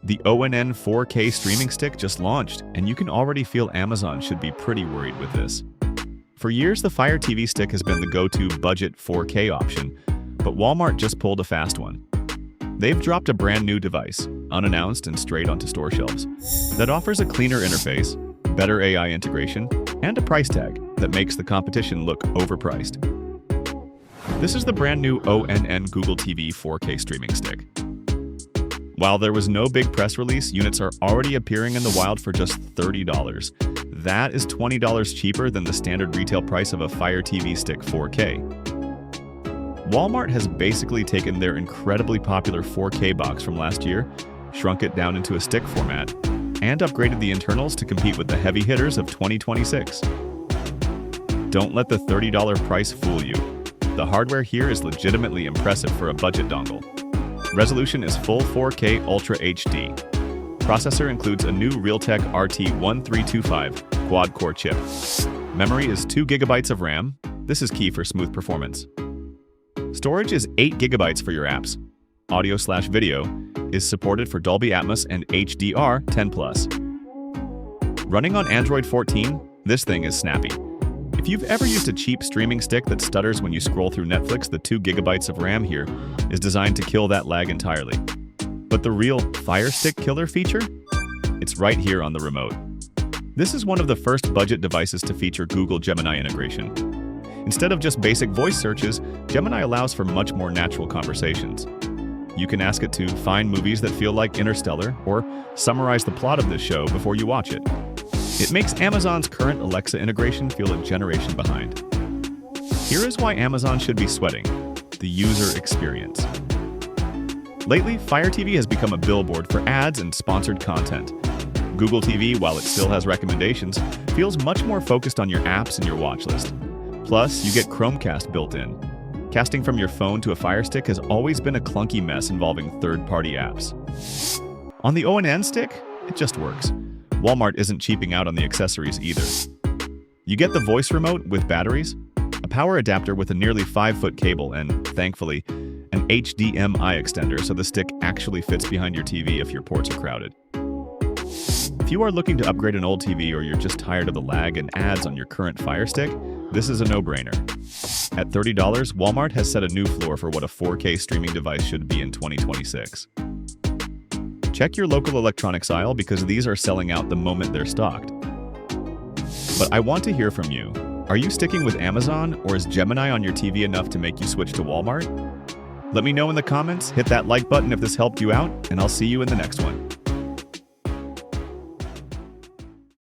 The ONN 4K streaming stick just launched, and you can already feel Amazon should be pretty worried with this. For years, the Fire TV stick has been the go-to budget 4K option, but Walmart just pulled a fast one. They've dropped a brand new device, unannounced and straight onto store shelves, that offers a cleaner interface, better AI integration, and a price tag that makes the competition look overpriced. This is the brand new ONN Google TV 4K streaming stick. While there was no big press release, units are already appearing in the wild for just $30. That is $20 cheaper than the standard retail price of a Fire TV Stick 4K. Walmart has basically taken their incredibly popular 4K box from last year, shrunk it down into a stick format, and upgraded the internals to compete with the heavy hitters of 2026. Don't let the $30 price fool you. The hardware here is legitimately impressive for a budget dongle. Resolution is full 4K Ultra HD. Processor includes a new RealTek RT1325 quad-core chip. Memory is 2 GB of RAM. This is key for smooth performance. Storage is 8 GB for your apps. Audio/video is supported for Dolby Atmos and HDR10+. Running on Android 14, this thing is snappy. If you've ever used a cheap streaming stick that stutters when you scroll through Netflix, the 2 GB of RAM here is designed to kill that lag entirely. But the real Fire Stick killer feature? It's right here on the remote. This is one of the first budget devices to feature Google Gemini Integration. Instead of just basic voice searches, Gemini allows for much more natural conversations. You can ask it to find movies that feel like Interstellar or summarize the plot of this show before you watch it. It makes Amazon's current Alexa integration feel a generation behind. Here is why Amazon should be sweating: the user experience. Lately, Fire TV has become a billboard for ads and sponsored content. Google TV, while it still has recommendations, feels much more focused on your apps and your watch list. Plus, you get Chromecast built in. Casting from your phone to a Fire Stick has always been a clunky mess involving third-party apps. On the ONN stick, it just works. Walmart isn't cheaping out on the accessories either. You get the voice remote with batteries, a power adapter with a nearly 5-foot cable, and, thankfully, an HDMI extender so the stick actually fits behind your TV if your ports are crowded. If you are looking to upgrade an old TV or you're just tired of the lag and ads on your current Fire Stick, this is a no-brainer. At $30, Walmart has set a new floor for what a 4K streaming device should be in 2026. Check your local electronics aisle because these are selling out the moment they're stocked. But I want to hear from you. Are you sticking with Amazon, or is Gemini on your TV enough to make you switch to Walmart? Let me know in the comments, hit that like button if this helped you out, and I'll see you in the next one.